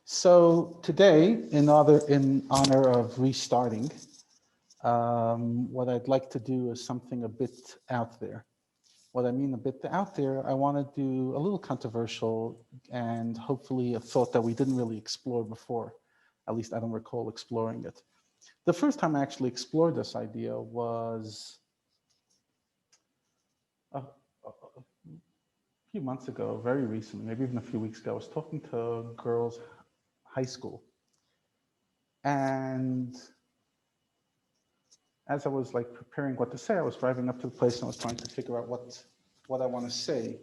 So today, in honor of restarting, what I'd like to do is something a bit out there. What I mean a bit out there, I want to do a little controversial and hopefully a thought that we didn't really explore before. At least I don't recall exploring it. The first time I actually explored this idea was a few months ago, very recently, maybe even a few weeks ago. I was talking to girls' high school. And as I was like preparing what to say, I was driving up to the place and I was trying to figure out what I want to say.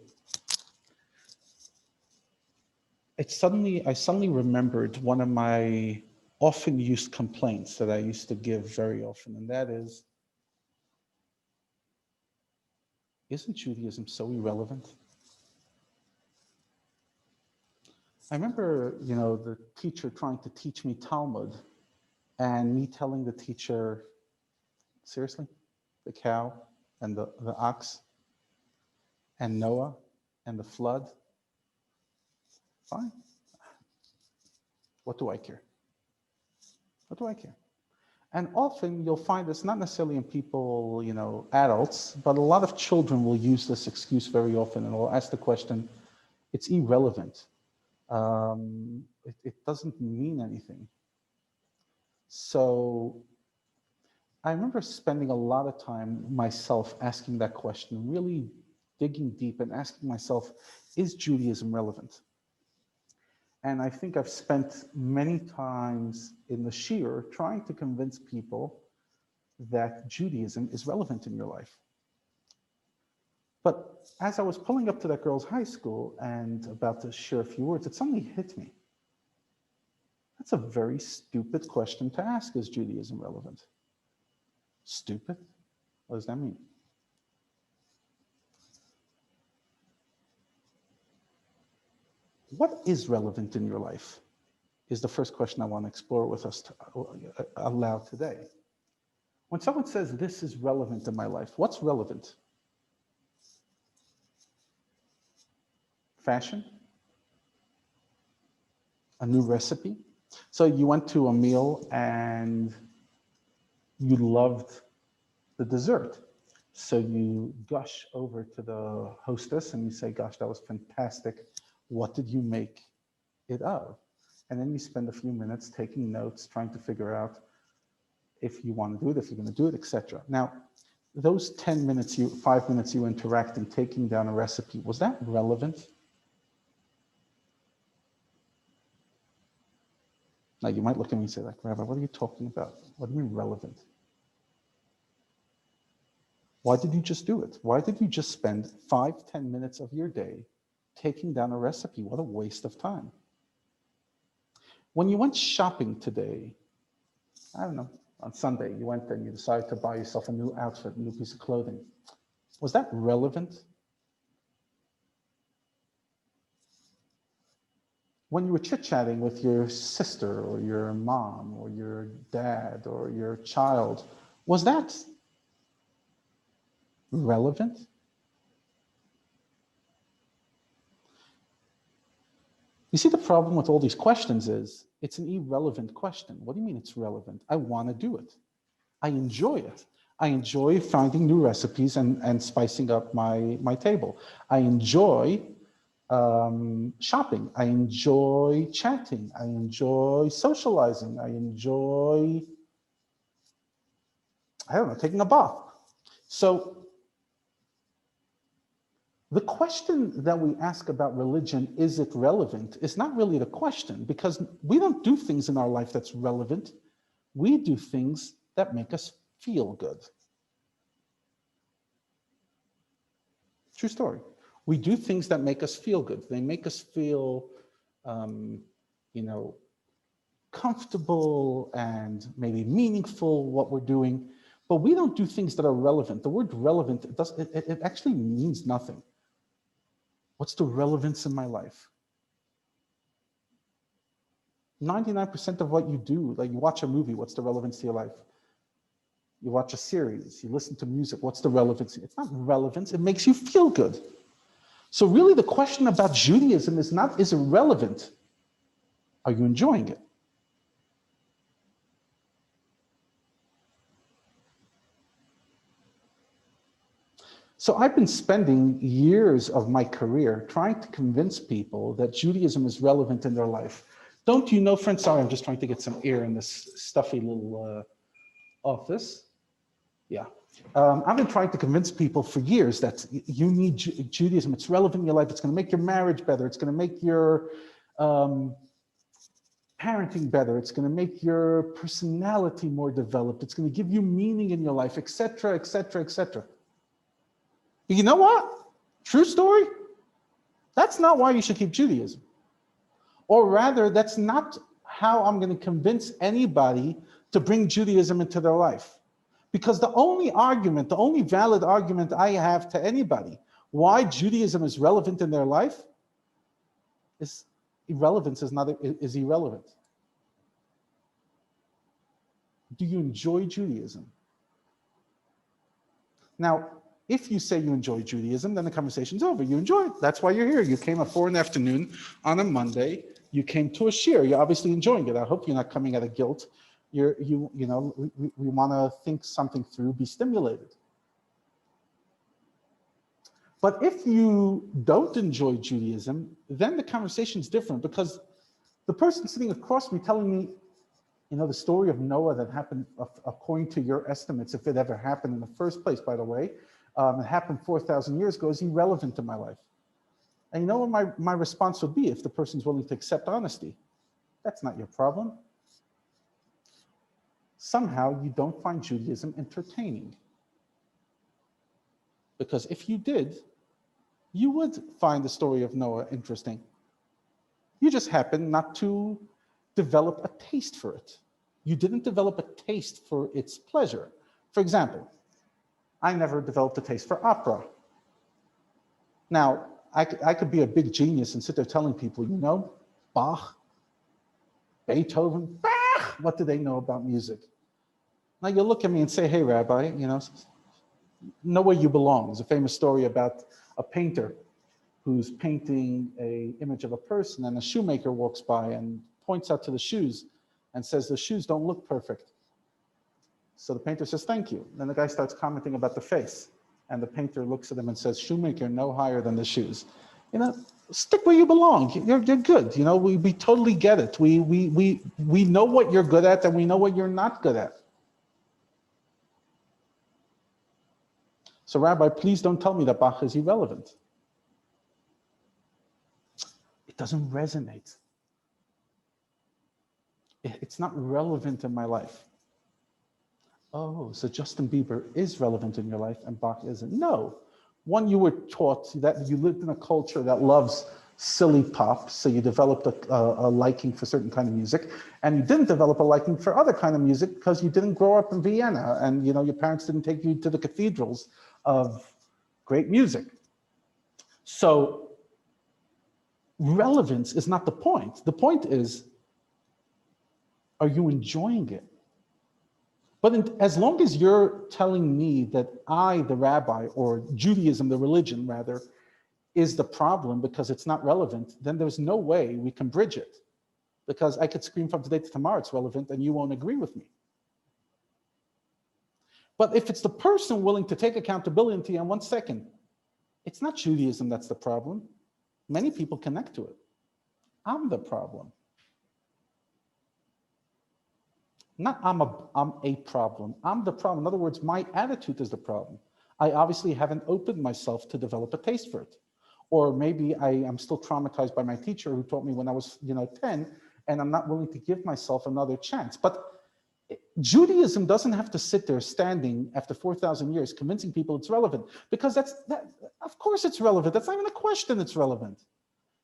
I suddenly remembered one of my often used complaints that I used to give very often, and that is, isn't Judaism so irrelevant? I remember, the teacher trying to teach me Talmud and me telling the teacher, seriously, the cow and the ox and Noah and the flood, fine. What do I care? What do I care? And often you'll find this not necessarily in people, adults, but a lot of children will use this excuse very often and will ask the question, it's irrelevant. It doesn't mean anything. So I remember spending a lot of time myself asking that question, really digging deep and asking myself, is Judaism relevant? And I think I've spent many times in the shiur trying to convince people that Judaism is relevant in your life. But as I was pulling up to that girl's high school and about to share a few words, it suddenly hit me. That's a very stupid question to ask, is Judaism relevant? Stupid? What does that mean? What is relevant in your life is the first question I want to explore with us aloud today. When someone says this is relevant in my life, what's relevant? Fashion? A new recipe? So you went to a meal and you loved the dessert. So you gush over to the hostess and you say, gosh, that was fantastic. What did you make it of? And then you spend a few minutes taking notes, trying to figure out if you want to do it, if you're going to do it, etc. Now, those 5 minutes you interact in taking down a recipe, was that relevant? Now, you might look at me and say, like, Rabbi, what are you talking about? What do you mean relevant? Why did you just do it? Why did you just spend 5-10 minutes of your day taking down a recipe? What a waste of time. When you went shopping today, I don't know, on Sunday, you went and you decided to buy yourself a new outfit, a new piece of clothing. Was that relevant? When you were chit-chatting with your sister or your mom or your dad or your child, was that relevant? You see, the problem with all these questions is it's an irrelevant question. What do you mean it's relevant? I want to do it. I enjoy it. I enjoy finding new recipes and spicing up my table. I enjoy shopping. I enjoy chatting. I enjoy socializing. I enjoy, I don't know, taking a bath. So the question that we ask about religion, is it relevant, is not really the question, because we don't do things in our life that's relevant. We do things that make us feel good. True story. We do things that make us feel good. They make us feel, comfortable and maybe meaningful, what we're doing, but we don't do things that are relevant. The word relevant, it actually means nothing. What's the relevance in my life? 99% of what you do, like you watch a movie, what's the relevance to your life? You watch a series, you listen to music, what's the relevance? It's not relevance, it makes you feel good. So really the question about Judaism is it relevant? Are you enjoying it? So I've been spending years of my career trying to convince people that Judaism is relevant in their life. Don't you know, friends? Sorry, I'm just trying to get some air in this stuffy little office. Yeah. I've been trying to convince people for years that you need Judaism. It's relevant in your life. It's going to make your marriage better. It's going to make your parenting better. It's going to make your personality more developed. It's going to give you meaning in your life, etc., etc., etc. But you know what? True story. That's not why you should keep Judaism. Or rather, that's not how I'm going to convince anybody to bring Judaism into their life. Because the only argument, the only valid argument I have to anybody why Judaism is relevant in their life is irrelevance is irrelevant. Do you enjoy Judaism? Now, if you say you enjoy Judaism, then the conversation's over. You enjoy it. That's why you're here. You came at 4 p.m. on a Monday. You came to a shir. You're obviously enjoying it. I hope you're not coming out of guilt. We want to think something through, be stimulated. But if you don't enjoy Judaism, then the conversation's different, because the person sitting across me telling me, the story of Noah that happened, according to your estimates, if it ever happened in the first place, by the way, it happened 4,000 years ago, is irrelevant to my life. And you know what my response would be if the person's willing to accept honesty? That's not your problem. Somehow you don't find Judaism entertaining. Because if you did, you would find the story of Noah interesting. You just happen not to develop a taste for it. You didn't develop a taste for its pleasure. For example, I never developed a taste for opera. Now, I could be a big genius and sit there telling people, Bach, Beethoven, Bach, what do they know about music? Now you look at me and say, hey, Rabbi, know where you belong. There's a famous story about a painter who's painting an image of a person, and a shoemaker walks by and points out to the shoes and says, the shoes don't look perfect. So the painter says, thank you. Then the guy starts commenting about the face. And the painter looks at him and says, shoemaker, no higher than the shoes. Stick where you belong. You're good. We totally get it. We know what you're good at, and we know what you're not good at. So Rabbi, please don't tell me that Bach is irrelevant. It doesn't resonate. It's not relevant in my life. Oh, so Justin Bieber is relevant in your life and Bach isn't. No. One, you were taught that you lived in a culture that loves silly pop, so you developed a liking for certain kind of music, and you didn't develop a liking for other kind of music because you didn't grow up in Vienna, and your parents didn't take you to the cathedrals of great music. So relevance is not the point. The point is, are you enjoying it? But as long as you're telling me that I, the rabbi, or Judaism, the religion rather, is the problem because it's not relevant, then there's no way we can bridge it. Because I could scream from today to tomorrow it's relevant and you won't agree with me. But if it's the person willing to take accountability on 1 second, it's not Judaism that's the problem. Many people connect to it. I'm the problem. Not I'm a problem. I'm the problem. In other words, my attitude is the problem. I obviously haven't opened myself to develop a taste for it. Or maybe I am still traumatized by my teacher who taught me when I was 10, and I'm not willing to give myself another chance. But Judaism doesn't have to sit there standing after 4,000 years convincing people it's relevant, because of course it's relevant. That's not even a question, it's relevant.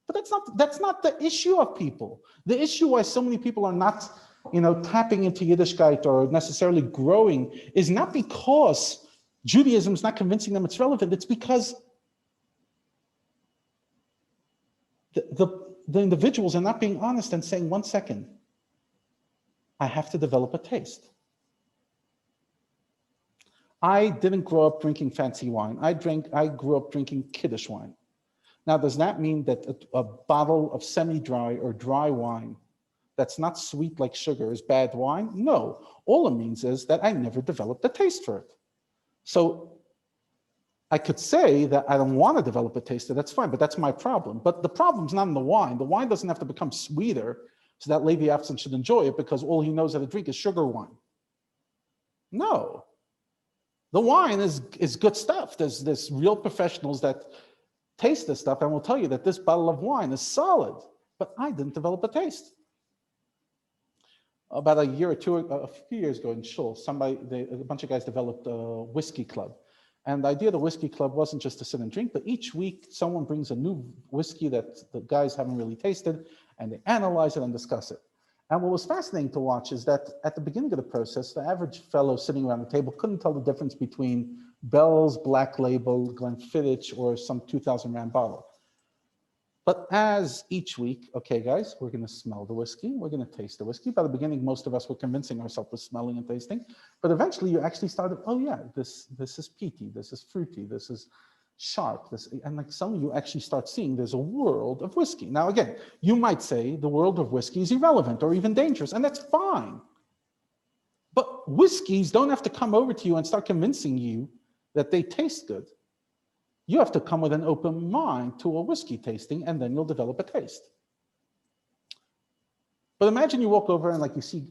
But that's not the issue of people. The issue why so many people are not tapping into Yiddishkeit or necessarily growing is not because Judaism is not convincing them it's relevant. It's because the individuals are not being honest and saying, 1 second, I have to develop a taste. I didn't grow up drinking fancy wine. I grew up drinking Kiddush wine. Now, does that mean that a bottle of semi-dry or dry wine that's not sweet like sugar is bad wine? No. All it means is that I never developed a taste for it. So I could say that I don't want to develop a taste, that's fine, but that's my problem. But the problem's not in the wine. The wine doesn't have to become sweeter so that Levi Afson should enjoy it because all he knows how to drink is sugar wine. No. The wine is good stuff. There's real professionals that taste this stuff and will tell you that this bottle of wine is solid, but I didn't develop a taste. About a year or two, a few years ago in Shul, a bunch of guys developed a whiskey club. And the idea of the whiskey club wasn't just to sit and drink, but each week someone brings a new whiskey that the guys haven't really tasted, and they analyze it and discuss it. And what was fascinating to watch is that at the beginning of the process, the average fellow sitting around the table couldn't tell the difference between Bell's, Black Label, Glenfiddich, or some 2,000 Rand bottle. But as each week, okay, guys, we're going to smell the whiskey. We're going to taste the whiskey. By the beginning, most of us were convincing ourselves with smelling and tasting. But eventually, you actually started, oh, yeah, this is peaty. This is fruity. This is sharp. And like suddenly, you actually start seeing there's a world of whiskey. Now, again, you might say the world of whiskey is irrelevant or even dangerous, and that's fine. But whiskeys don't have to come over to you and start convincing you that they taste good. You have to come with an open mind to a whiskey tasting, and then you'll develop a taste. But imagine you walk over and like you see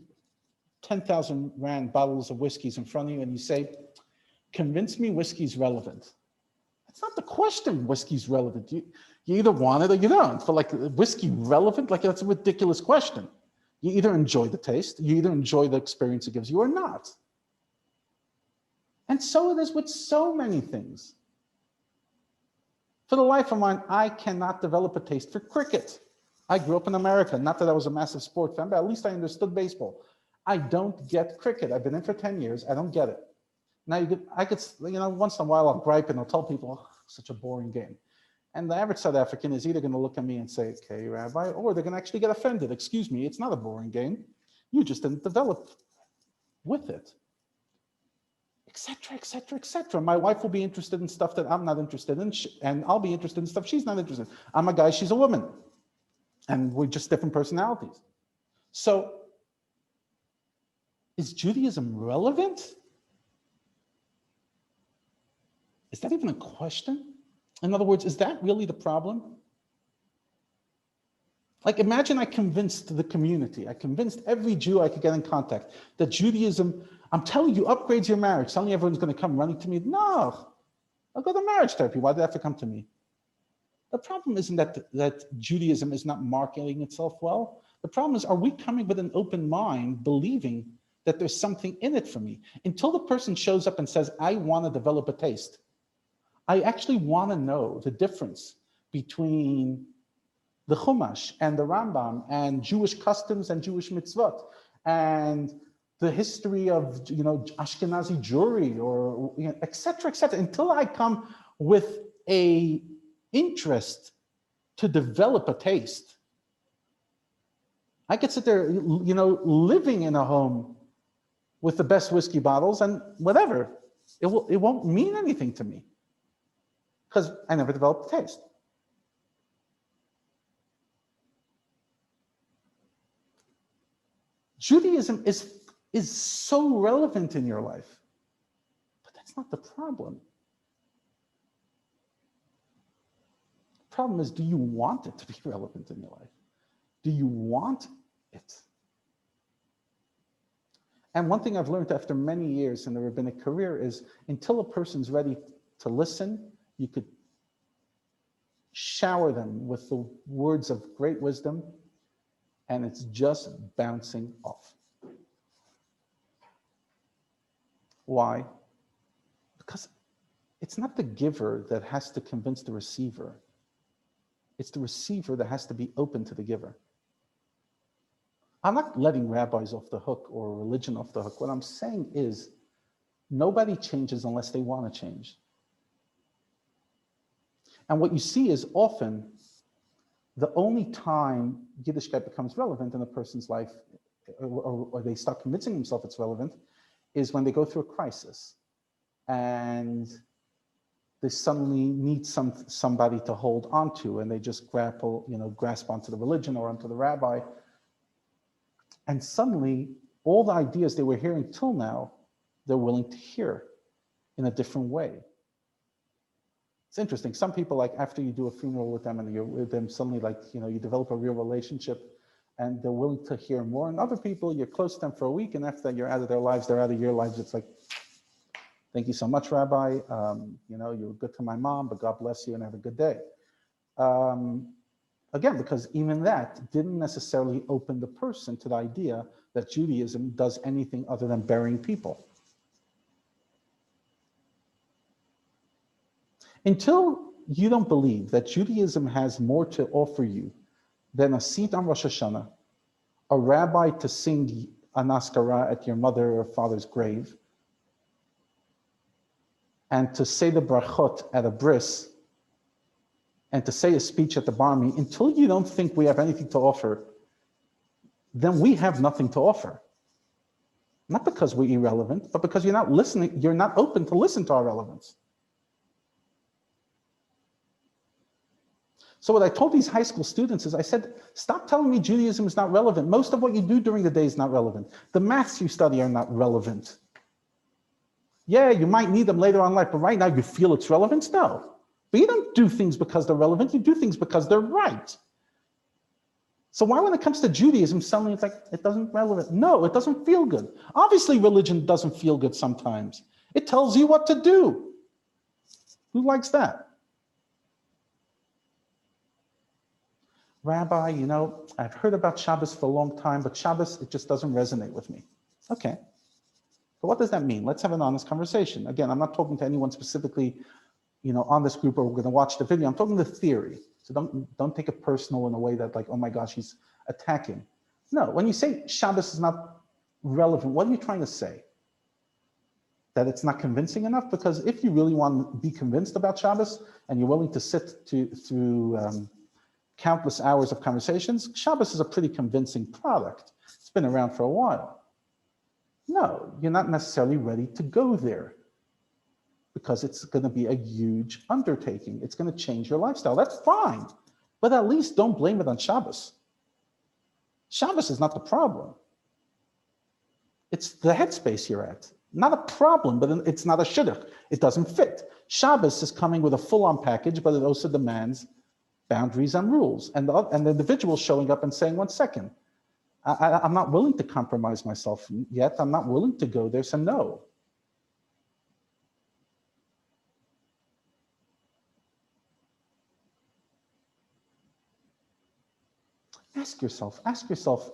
10,000 Rand bottles of whiskeys in front of you, and you say, convince me whiskey's relevant. That's not the question, whiskey's relevant. You either want it or you don't. For like whiskey relevant, like that's a ridiculous question. You either enjoy the taste, you either enjoy the experience it gives you or not. And so it is with so many things. For the life of mine, I cannot develop a taste for cricket. I grew up in America. Not that I was a massive sport fan, but at least I understood baseball. I don't get cricket. I've been in for 10 years. I don't get it. Now, once in a while I'll gripe and I'll tell people, oh, such a boring game. And the average South African is either going to look at me and say, okay, Rabbi, or they're going to actually get offended. Excuse me, it's not a boring game. You just didn't develop with it. Etc., etc., etc. My wife will be interested in stuff that I'm not interested in, and I'll be interested in stuff she's not interested in. I'm a guy, she's a woman, and we're just different personalities. So, is Judaism relevant? Is that even a question? In other words, is that really the problem? Like, imagine I convinced the community, I convinced every Jew I could get in contact that Judaism, I'm telling you, upgrades your marriage. Suddenly everyone's going to come running to me. No, I'll go to marriage therapy. Why do they have to come to me? The problem isn't that Judaism is not marketing itself well. The problem is, are we coming with an open mind, believing that there's something in it for me? Until the person shows up and says, I want to develop a taste. I actually want to know the difference between the Chumash and the Rambam and Jewish customs and Jewish mitzvot and the history of Ashkenazi Jewry or et cetera, until I come with a interest to develop a taste. I could sit there, living in a home with the best whiskey bottles and whatever. It won't mean anything to me because I never developed a taste. Judaism is so relevant in your life, but that's not the problem. The problem is, do you want it to be relevant in your life? Do you want it? And one thing I've learned after many years in the rabbinic career is until a person's ready to listen, you could shower them with the words of great wisdom, and it's just bouncing off. Why? Because it's not the giver that has to convince the receiver. It's the receiver that has to be open to the giver. I'm not letting rabbis off the hook or religion off the hook. What I'm saying is nobody changes unless they want to change. And what you see is often the only time Yiddishkeit becomes relevant in a person's life, or they start convincing themselves it's relevant, is when they go through a crisis and they suddenly need somebody to hold onto, and they just grasp onto the religion or onto the rabbi. And suddenly, all the ideas they were hearing till now, they're willing to hear in a different way. It's interesting. Some people, like after you do a funeral with them and you're with them, suddenly like, you develop a real relationship and they're willing to hear more. And other people, you're close to them for a week and after that you're out of their lives, they're out of your lives. It's like, thank you so much, Rabbi. You were good to my mom, but God bless you and have a good day. Again, because even that didn't necessarily open the person to the idea that Judaism does anything other than burying people. Until you don't believe that Judaism has more to offer you than a seat on Rosh Hashanah, a rabbi to sing an askara at your mother or father's grave, and to say the brachot at a bris, and to say a speech at the Barmi, until you don't think we have anything to offer, then we have nothing to offer. Not because we're irrelevant, but because you're not listening, you're not open to listen to our relevance. So what I told these high school students is I said, stop telling me Judaism is not relevant. Most of what you do during the day is not relevant. The maths you study are not relevant. Yeah, you might need them later on in life, but right now you feel it's relevant? No. But you don't do things because they're relevant, you do things because they're right. So why when it comes to Judaism, suddenly it's like, it doesn't relevant? No, it doesn't feel good. Obviously religion doesn't feel good sometimes. It tells you what to do. Who likes that? Rabbi, I've heard about Shabbos for a long time, but Shabbos, it just doesn't resonate with me. Okay. So what does that mean? Let's have an honest conversation. Again, I'm not talking to anyone specifically, on this group, or we're going to watch the video. I'm talking the theory. So don't take it personal in a way that like, oh my gosh, he's attacking. No, when you say Shabbos is not relevant, what are you trying to say? That it's not convincing enough? Because if you really want to be convinced about Shabbos and you're willing to sit through countless hours of conversations, Shabbos is a pretty convincing product. It's been around for a while. No, you're not necessarily ready to go there because it's going to be a huge undertaking. It's going to change your lifestyle. That's fine, but at least don't blame it on Shabbos. Shabbos is not the problem. It's the headspace you're at. Not a problem, but it's not a shidduch. It doesn't fit. Shabbos is coming with a full-on package, but it also demands boundaries and rules, and the individual showing up and saying, 1 second, I'm not willing to compromise myself yet. I'm not willing to go there, so no. Ask yourself,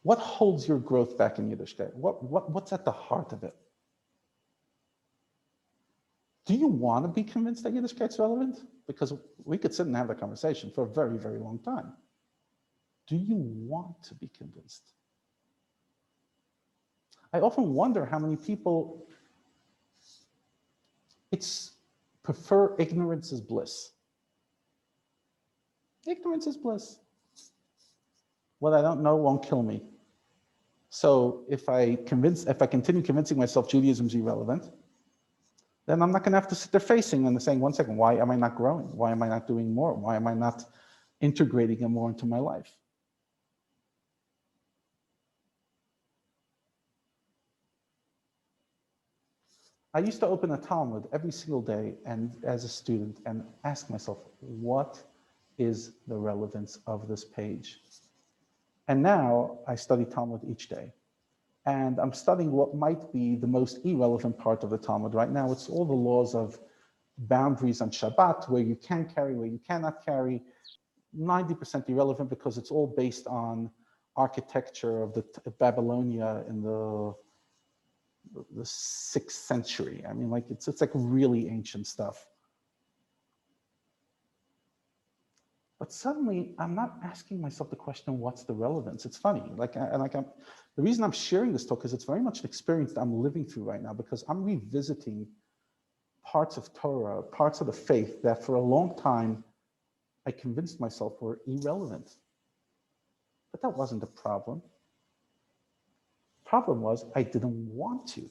what holds your growth back in Yiddishkeit? What's at the heart of it? Do you want to be convinced that Yiddishkeit's relevant? Because we could sit and have that conversation for a very, very long time. Do you want to be convinced? I often wonder how many people prefer ignorance as bliss. Ignorance is bliss. What I don't know won't kill me. So if I continue convincing myself Judaism is irrelevant, then I'm not going to have to sit there facing and saying, 1 second, why am I not growing? Why am I not doing more? Why am I not integrating it more into my life? I used to open a Talmud every single day and as a student and ask myself, what is the relevance of this page? And now I study Talmud each day. And I'm studying what might be the most irrelevant part of the Talmud. Right now, it's all the laws of boundaries on Shabbat, where you can carry, where you cannot carry. 90% irrelevant because it's all based on architecture of the Babylonia in the 6th century. I mean, like it's like really ancient stuff. But suddenly, I'm not asking myself the question, what's the relevance? It's funny. The reason I'm sharing this talk is it's very much an experience that I'm living through right now because I'm revisiting parts of Torah, parts of the faith that for a long time, I convinced myself were irrelevant. But that wasn't the problem. The problem was I didn't want to.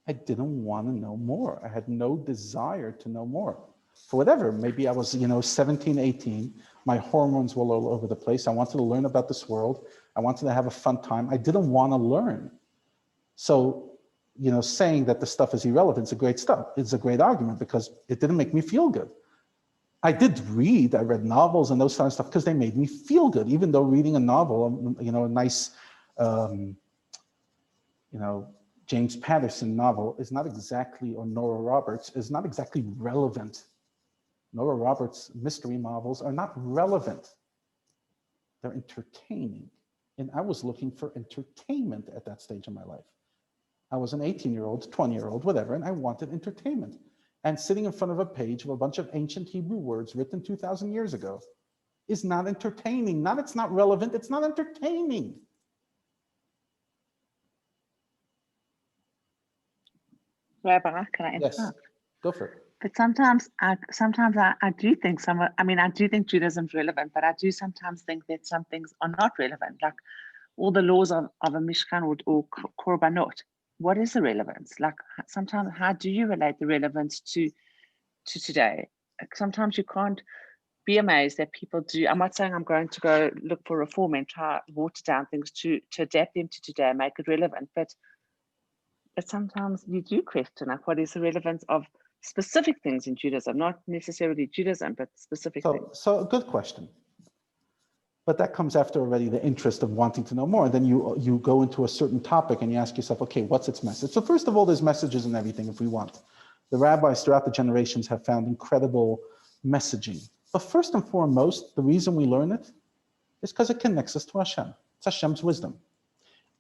I didn't want to know more. I had no desire to know more. for whatever. Maybe I was, 17, 18. My hormones were all over the place. I wanted to learn about this world. I wanted to have a fun time. I didn't want to learn. So, saying that the stuff is irrelevant is a great stuff. It's a great argument because it didn't make me feel good. I read novels and those kind of stuff because they made me feel good, even though reading a novel, a nice, James Patterson novel is not exactly, or Nora Roberts, is not exactly relevant. Nora Roberts' mystery novels are not relevant. They're entertaining. And I was looking for entertainment at that stage in my life. I was an 18-year-old, 20-year-old, whatever, and I wanted entertainment. And sitting in front of a page of a bunch of ancient Hebrew words written 2,000 years ago is not entertaining. Not it's not relevant, it's not entertaining. Rabbi, can I interrupt? Yes, go for it. But sometimes I do think I do think Judaism's relevant, but I do sometimes think that some things are not relevant, like all the laws of a Mishkan or Korbanot. What is the relevance? Like sometimes, how do you relate the relevance to today? Sometimes you can't be amazed that people do. I'm not saying I'm going to go look for reform and try water down things to adapt them to today and make it relevant, but sometimes you do question, like, what is the relevance of specific things in Judaism, not necessarily Judaism, but specific things. So a good question. But that comes after already the interest of wanting to know more. And then you go into a certain topic and you ask yourself, okay, what's its message? So first of all, there's messages in everything if we want. The rabbis throughout the generations have found incredible messaging. But first and foremost, the reason we learn it is because it connects us to Hashem. It's Hashem's wisdom.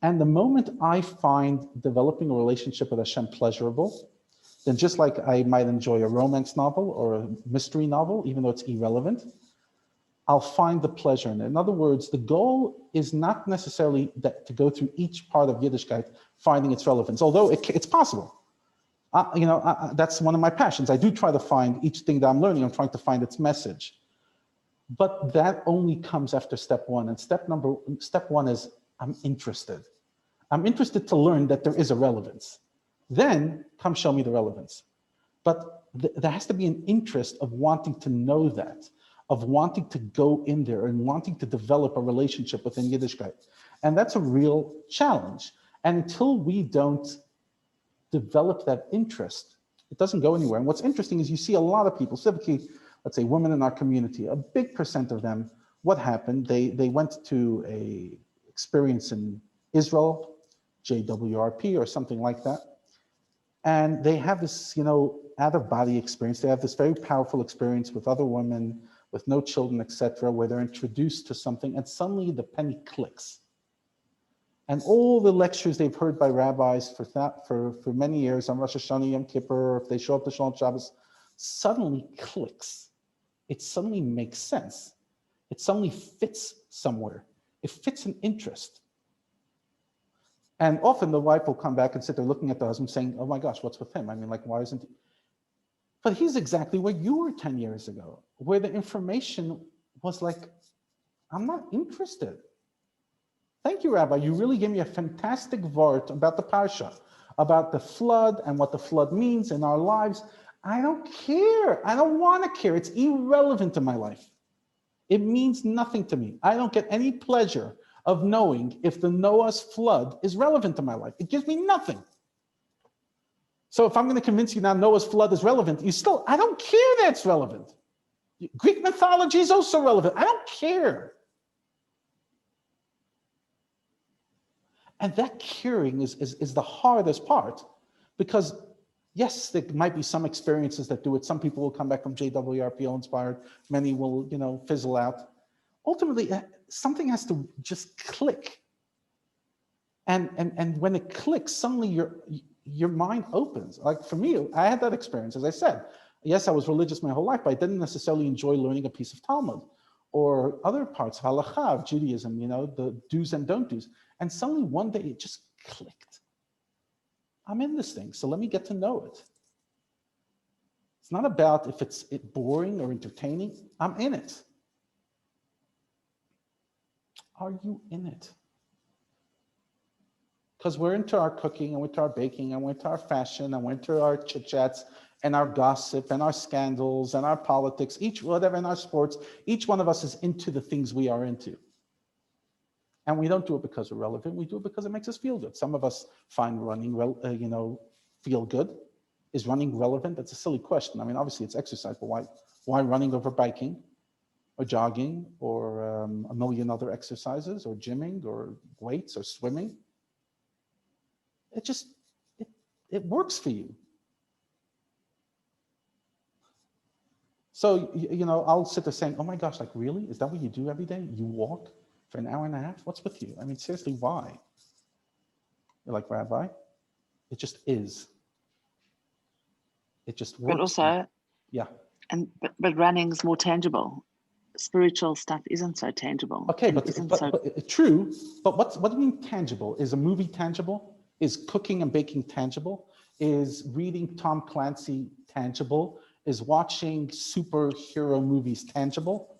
And the moment I find developing a relationship with Hashem pleasurable, then just like I might enjoy a romance novel or a mystery novel, even though it's irrelevant, I'll find the pleasure in it. In other words, the goal is not necessarily to go through each part of Yiddishkeit, finding its relevance, although it's possible. That's one of my passions. I do try to find each thing that I'm learning, I'm trying to find its message. But that only comes after step one. And step one is I'm interested. I'm interested to learn that there is a relevance. Then come show me the relevance. But there has to be an interest of wanting to know that, of wanting to go in there and wanting to develop a relationship within Yiddishkeit. And that's a real challenge. And until we don't develop that interest, it doesn't go anywhere. And what's interesting is you see a lot of people, specifically, let's say women in our community, a big percent of them, what happened? They went to a experience in Israel, JWRP or something like that. And they have this, out-of-body experience. They have this very powerful experience with other women, with no children, etc., where they're introduced to something and suddenly the penny clicks. And all the lectures they've heard by rabbis for many years on Rosh Hashanah, Yom Kippur, if they show up to Shalom Shabbos, suddenly clicks. It suddenly makes sense. It suddenly fits somewhere. It fits an interest. And often the wife will come back and sit there looking at the husband saying, oh my gosh, what's with him? I mean, like, why isn't he? But he's exactly where you were 10 years ago, where the information was like, I'm not interested. Thank you, Rabbi. You really gave me a fantastic vart about the parsha, about the flood and what the flood means in our lives. I don't care. I don't want to care. It's irrelevant to my life. It means nothing to me. I don't get any pleasure of knowing if the Noah's flood is relevant to my life. It gives me nothing. So if I'm going to convince you now Noah's flood is relevant, I don't care that it's relevant. Greek mythology is also relevant. I don't care. And that caring is the hardest part, because yes, there might be some experiences that do it. Some people will come back from JWRPO inspired. Many will, fizzle out. Ultimately, something has to just click. And when it clicks, suddenly your mind opens. Like for me, I had that experience, as I said. Yes, I was religious my whole life, but I didn't necessarily enjoy learning a piece of Talmud or other parts of halakha, of Judaism, the do's and don't do's. And suddenly one day it just clicked. I'm in this thing, so let me get to know it. It's not about if it's boring or entertaining. I'm in it. Are you in it? Because we're into our cooking and we're into our baking and we're into our fashion and we're into our chit chats and our gossip and our scandals and our politics, whatever, in our sports, each one of us is into the things we are into. And we don't do it because we're relevant. We do it because it makes us feel good. Some of us find running, feel good. Is running relevant? That's a silly question. I mean, obviously it's exercise, but why running over biking or jogging or a million other exercises or gymming or weights or swimming? It works for you. So, I'll sit there saying, oh my gosh, like really? Is that what you do every day? You walk for an hour and a half? What's with you? I mean, seriously, why? You're like, Rabbi, it just is. It just works. But also, yeah. But running's more tangible. Spiritual stuff isn't so tangible. Okay, but true. But what do you mean tangible? Is a movie tangible? Is cooking and baking tangible? Is reading Tom Clancy tangible? Is watching superhero movies tangible?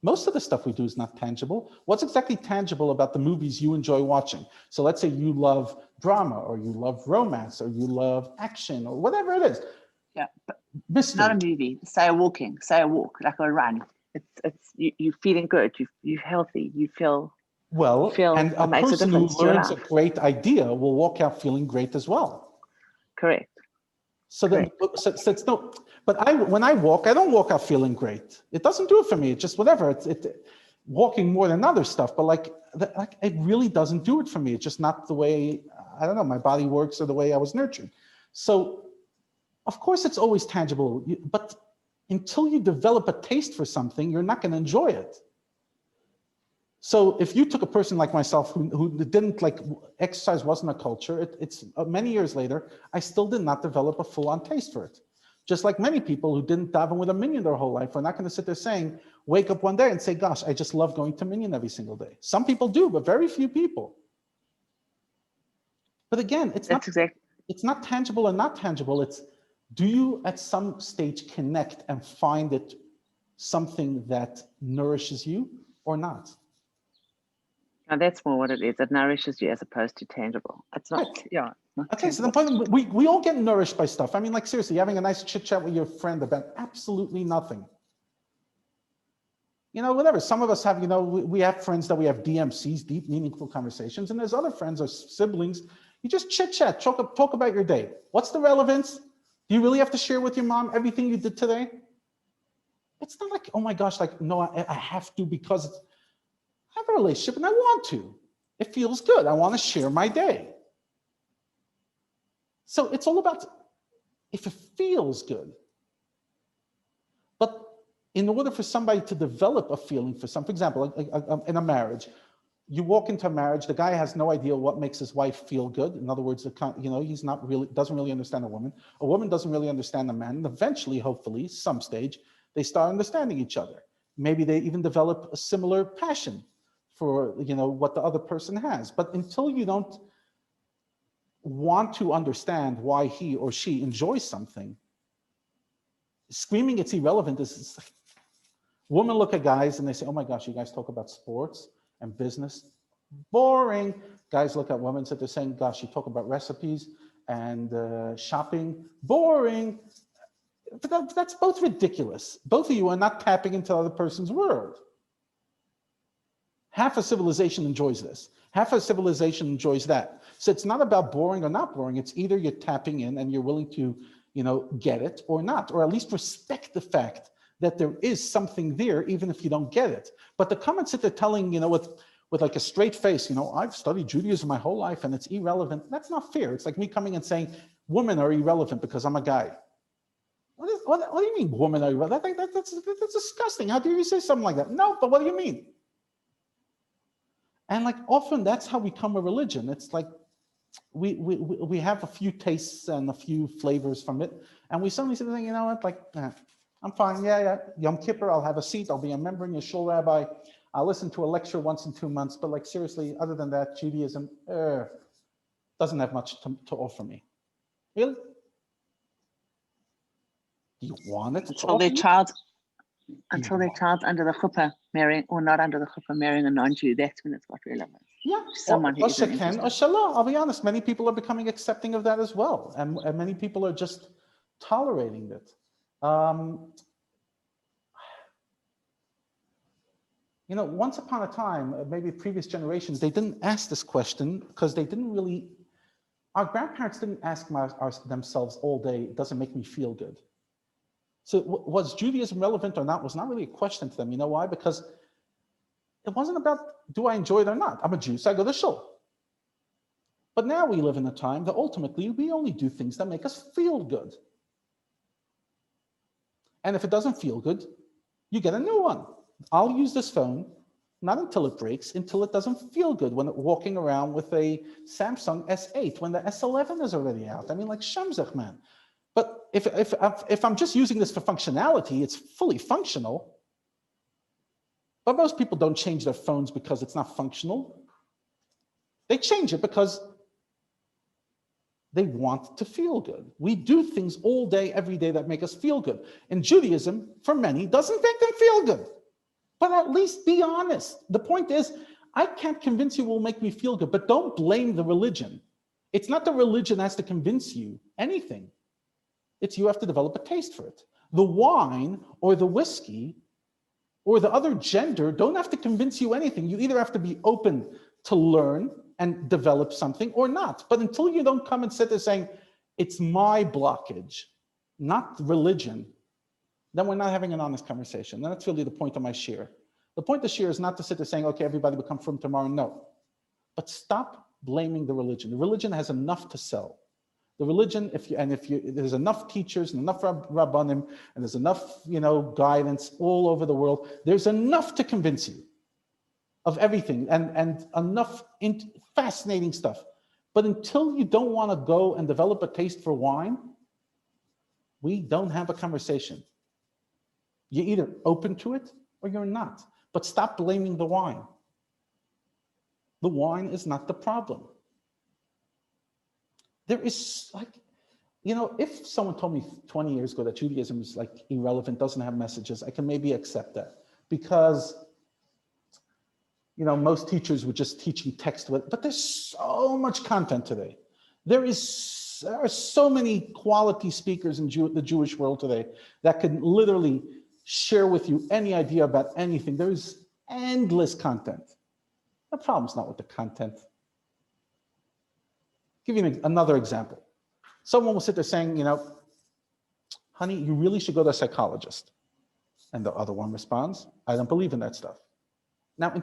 Most of the stuff we do is not tangible. What's exactly tangible about the movies you enjoy watching? So let's say you love drama, or you love romance, or you love action, or whatever it is. Yeah, but mystery. Not a movie. Say a walk, like a run. It's you're feeling good. You're healthy. You feel well. And a person who learns a great idea will walk out feeling great as well. Correct. So then, so it's no. But when I walk, I don't walk out feeling great. It doesn't do it for me. It's just whatever. It's walking more than other stuff. But like it really doesn't do it for me. It's just not the way, I don't know, my body works or the way I was nurtured. So of course it's always tangible, but until you develop a taste for something, you're not going to enjoy it. So if you took a person like myself who didn't like exercise, wasn't a culture, it's many years later, I still did not develop a full-on taste for it. Just like many people who didn't daven with a minyan their whole life are not going to sit there saying, wake up one day and say, gosh, I just love going to minyan every single day. Some people do, but very few people. But again, it's not tangible or not tangible. It's, do you at some stage connect and find it something that nourishes you or not? Now that's more what it is. It nourishes you as opposed to tangible. It's not, right. Yeah. Not okay, tangible. So the point, we all get nourished by stuff. I mean, like seriously, having a nice chit chat with your friend about absolutely nothing. Whatever. Some of us have, we have friends that we have DMCs, deep, meaningful conversations, and there's other friends or siblings. You just chit chat, talk about your day. What's the relevance? Do you really have to share with your mom everything you did today? It's not like, oh my gosh, like, no, I have to because I have a relationship and I want to. It feels good. I want to share my day. So it's all about if it feels good. But in order for somebody to develop a feeling for some, for example, in a marriage, you walk into a marriage, the guy has no idea what makes his wife feel good. In other words, he's doesn't really understand a woman. A woman doesn't really understand a man. And eventually, hopefully, some stage, they start understanding each other. Maybe they even develop a similar passion for, what the other person has. But until you don't want to understand why he or she enjoys something, screaming it's irrelevant is like, women look at guys and they say, oh my gosh, you guys talk about sports and business, boring. Guys look at women and they're saying, gosh, you talk about recipes and shopping, boring. But that's both ridiculous. Both of you are not tapping into the other person's world. Half a civilization enjoys this. Half a civilization enjoys that. So it's not about boring or not boring. It's either you're tapping in and you're willing to, get it or not, or at least respect the fact that there is something there, even if you don't get it. But the comments that they're telling, with like a straight face, I've studied Judaism my whole life and it's irrelevant. That's not fair. It's like me coming and saying women are irrelevant because I'm a guy. What do you mean women are irrelevant? That's disgusting. How dare you say something like that? No, but what do you mean? And like often that's how we come a religion. It's like we have a few tastes and a few flavors from it, and we suddenly say, I'm fine. Yeah. Yom Kippur, I'll have a seat. I'll be a member in your shul, Rabbi. I'll listen to a lecture once in 2 months. But like seriously, other than that, Judaism doesn't have much to offer me. Really? Do you want it? Until their child's under the chuppah marrying, or not under the chuppah marrying a non-Jew, that's when it's got relevance. Yeah, someone who isn't interested. Or Shalom. I'll be honest, many people are becoming accepting of that as well. And many people are just, tolerating it. Once upon a time, maybe previous generations, they didn't ask this question because they didn't really, our grandparents didn't ask themselves all day, does it make me feel good? So was Judaism relevant or not was not really a question to them. You know why? Because it wasn't about, do I enjoy it or not? I'm a Jew, so I go to shul. But now we live in a time that ultimately we only do things that make us feel good. And if it doesn't feel good, you get a new one. I'll use this phone, not until it breaks, until it doesn't feel good when walking around with a Samsung S8, when the S11 is already out. I mean, like, Shemzech, man. But if I'm just using this for functionality, it's fully functional. But most people don't change their phones because it's not functional. They change it because they want to feel good. We do things all day, every day that make us feel good. And Judaism, for many, doesn't make them feel good. But at least be honest. The point is, I can't convince you it will make me feel good, but don't blame the religion. It's not the religion that has to convince you anything. It's you have to develop a taste for it. The wine or the whiskey or the other gender don't have to convince you anything. You either have to be open to learn and develop something or not. But until you don't come and sit there saying, it's my blockage, not religion, then we're not having an honest conversation. And that's really the point of my shir. The point of shir is not to sit there saying, okay, everybody become from tomorrow. No. But stop blaming the religion. The religion has enough to sell. The religion, if there's enough teachers and enough rabbanim, and there's enough, guidance all over the world, there's enough to convince you of everything and enough fascinating stuff. But until you don't want to go and develop a taste for wine, we don't have a conversation. You're either open to it or you're not. But stop blaming the wine. The wine is not the problem. There is if someone told me 20 years ago that Judaism is irrelevant, doesn't have messages, I can maybe accept that because, most teachers were just teaching text with, but there's so much content today. There are so many quality speakers in the Jewish world today that can literally share with you any idea about anything. There is endless content. The problem's not with the content. Give you another example. Someone will sit there saying, honey, you really should go to a psychologist. And the other one responds, I don't believe in that stuff. Now,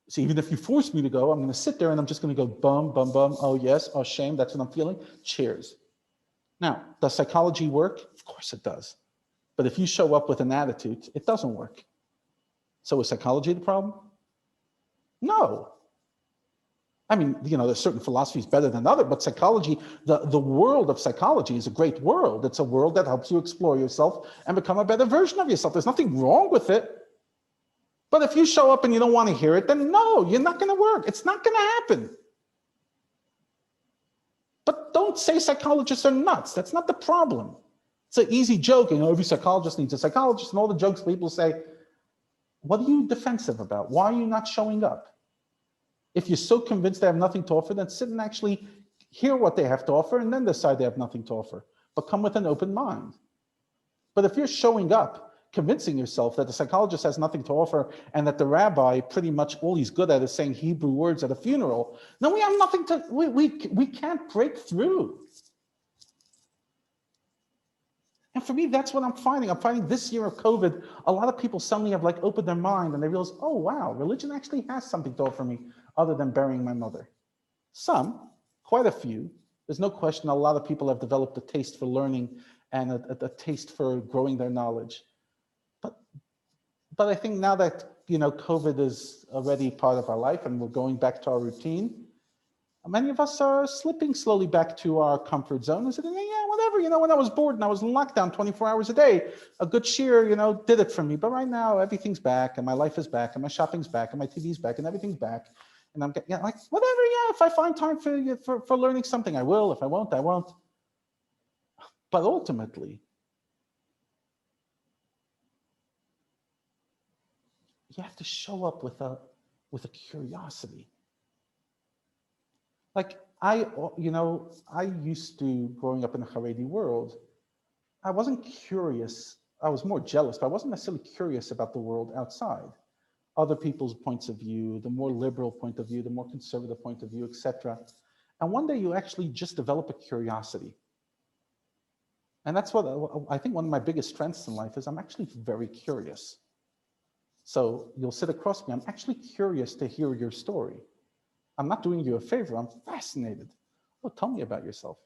so even if you force me to go, I'm going to sit there and I'm just going to go bum, bum, bum. Oh, yes. Oh, shame. That's what I'm feeling. Cheers. Now, does psychology work? Of course it does. But if you show up with an attitude, it doesn't work. So is psychology the problem? No. I mean, there's certain philosophies better than others, but psychology, the world of psychology is a great world. It's a world that helps you explore yourself and become a better version of yourself. There's nothing wrong with it. But if you show up and you don't want to hear it, then no, you're not going to work. It's not going to happen. But don't say psychologists are nuts. That's not the problem. It's an easy joke. Every psychologist needs a psychologist, and all the jokes people say. What are you defensive about? Why are you not showing up? If you're so convinced they have nothing to offer, then sit and actually hear what they have to offer and then decide they have nothing to offer. But come with an open mind. But if you're showing up, convincing yourself that the psychologist has nothing to offer and that the rabbi, pretty much all he's good at is saying Hebrew words at a funeral, then we have nothing to, we can't break through. And for me, that's what I'm finding. I'm finding this year of COVID, a lot of people suddenly have opened their mind and they realize, oh, wow, religion actually has something to offer me other than burying my mother. Some, quite a few. There's no question a lot of people have developed a taste for learning and a taste for growing their knowledge. But I think now that, COVID is already part of our life and we're going back to our routine, many of us are slipping slowly back to our comfort zone and saying, yeah, whatever, when I was bored and I was in lockdown 24 hours a day, a good cheer, did it for me. But right now, everything's back and my life is back and my shopping's back and my TV's back and everything's back. And I'm getting whatever, yeah, if I find time for learning something, I will. If I won't, I won't. But ultimately, you have to show up with a curiosity. I used to, growing up in the Haredi world, I wasn't curious. I was more jealous, but I wasn't necessarily curious about the world outside. Other people's points of view, the more liberal point of view, the more conservative point of view, etc. And one day you actually just develop a curiosity. And that's what I think one of my biggest strengths in life is I'm actually very curious. So you'll sit across me, I'm actually curious to hear your story. I'm not doing you a favor, I'm fascinated. Oh, tell me about yourself.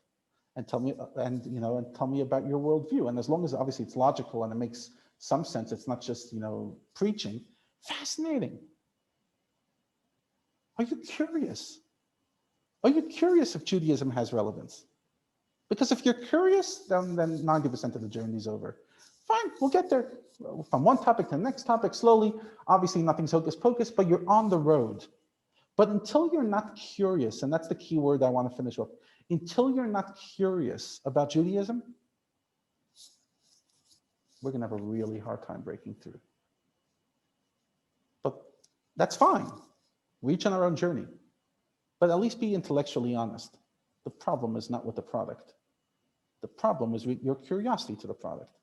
And tell me, and tell me about your worldview. And as long as obviously it's logical and it makes some sense, it's not just, preaching, fascinating. Are you curious? Are you curious if Judaism has relevance? Because if you're curious, then 90% of the journey is over. Fine, we'll get there from one topic to the next topic slowly. Obviously, nothing's hocus pocus, but you're on the road. But until you're not curious, and that's the key word I want to finish with, until you're not curious about Judaism, we're going to have a really hard time breaking through. But that's fine. We each on our own journey. But at least be intellectually honest. The problem is not with the product. The problem is your curiosity to the product.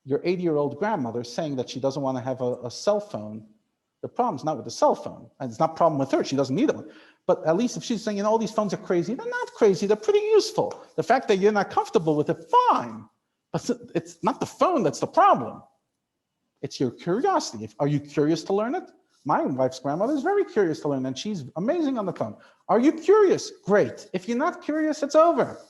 Your 80-year-old grandmother saying that she doesn't want to have a cell phone. The problem's not with the cell phone, and it's not a problem with her. She doesn't need one. But at least if she's saying, all these phones are crazy, they're not crazy. They're pretty useful. The fact that you're not comfortable with it, fine. But it's not the phone that's the problem. It's your curiosity. Are you curious to learn it? My wife's grandmother is very curious to learn, and she's amazing on the phone. Are you curious? Great. If you're not curious, it's over.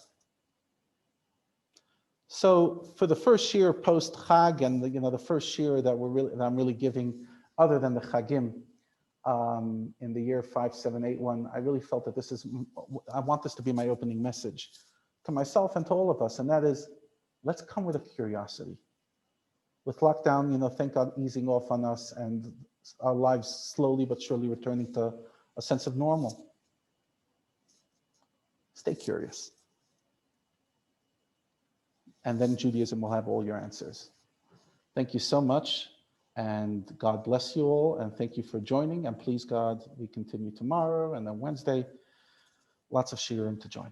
So for the first year post Chag, and the first year that I'm really giving, other than the Chagim, in the year 5781, I really felt that I want this to be my opening message to myself and to all of us, and that is, let's come with a curiosity. With lockdown, thank God, easing off on us, and our lives slowly but surely returning to a sense of normal. Stay curious. And then Judaism will have all your answers. Thank you so much, and God bless you all, and thank you for joining, and please God, we continue tomorrow, and then Wednesday, lots of shiurim to join.